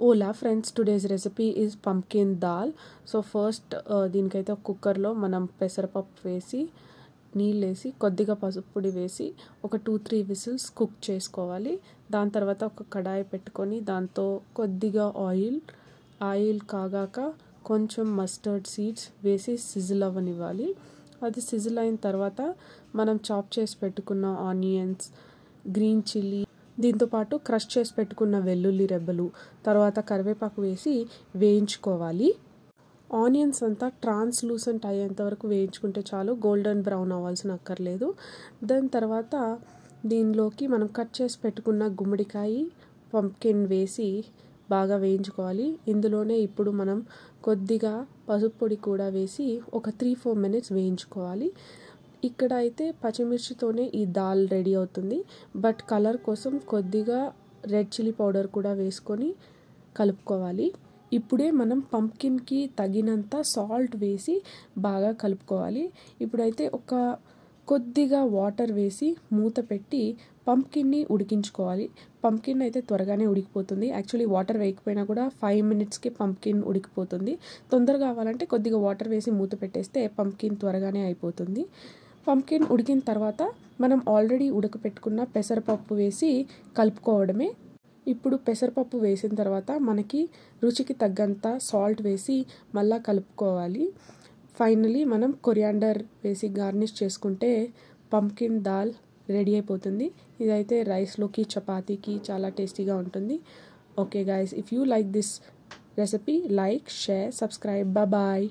Hola friends, today's recipe is pumpkin dal. So first దీనికైతే ఒక కుక్కర్లో మనం పెసరపప్పు వేసి నీళ్ళు వేసి కొద్దిగా పసుపు పొడి వేసి ఒక 2-3 విజిల్స్ కుక్ చేసుకోవాలి. దాని తర్వాత ఒక కడాయి పెట్టుకొని దాంతో కొద్దిగా ఆయిల్ కాగాక కొంచెం మస్టర్డ్ సీడ్స్ వేసి సిజిల్ అవ్వనివ్వాలి. అది సిజిల్ అయిన తర్వాత మనం చాప్ చేసి పెట్టుకున్న ఆనియన్స్, గ్రీన్ చిల్లీ, దీంతోపాటు క్రష్ చేసి పెట్టుకున్న వెల్లుల్లి రెబ్బలు, తర్వాత కరివేపాకు వేసి వేయించుకోవాలి. ఆనియన్స్ అంతా ట్రాన్స్లూసెంట్ అయ్యేంత వరకు వేయించుకుంటే చాలు, గోల్డెన్ బ్రౌన్ అవ్వాల్సిన అక్కర్లేదు. దాని తర్వాత దీనిలోకి మనం కట్ చేసి పెట్టుకున్న గుమ్మడికాయ, పంప్కిన్ వేసి బాగా వేయించుకోవాలి. ఇందులోనే ఇప్పుడు మనం కొద్దిగా పసుపు పొడి కూడా వేసి ఒక 3-4 మినిట్స్ వేయించుకోవాలి. ఇక్కడ అయితే పచ్చిమిర్చితోనే ఈ దాల్ రెడీ అవుతుంది. బట్ కలర్ కోసం కొద్దిగా రెడ్ చిల్లీ పౌడర్ కూడా వేసుకొని కలుపుకోవాలి. ఇప్పుడే మనం పంప్కిన్కి తగినంత సాల్ట్ వేసి బాగా కలుపుకోవాలి. ఇప్పుడైతే ఒక కొద్దిగా వాటర్ వేసి మూత పెట్టి పంప్కిన్ని ఉడికించుకోవాలి. పంప్కిన్ అయితే త్వరగానే ఉడికిపోతుంది. యాక్చువల్లీ వాటర్ వేయకపోయినా కూడా 5 మినిట్స్కి పంప్కిన్ ఉడికిపోతుంది. తొందరగా కావాలంటే కొద్దిగా వాటర్ వేసి మూత పెట్టేస్తే పంప్కిన్ త్వరగానే అయిపోతుంది. పంప్కిన్ ఉడికిన తర్వాత మనం ఆల్రెడీ ఉడకపెట్టుకున్న పెసరపప్పు వేసి కలుపుకోవడమే. ఇప్పుడు పెసరపప్పు వేసిన తర్వాత మనకి రుచికి తగ్గంత సాల్ట్ వేసి మళ్ళీ కలుపుకోవాలి. ఫైనలీ మనం కొరియాండర్ వేసి గార్నిష్ చేసుకుంటే పంప్కిన్ దాల్ రెడీ అయిపోతుంది. ఇదైతే రైస్లోకి, చపాతీకి చాలా టేస్టీగా ఉంటుంది. Okay guys, if you like this recipe, like, share, subscribe. Bye.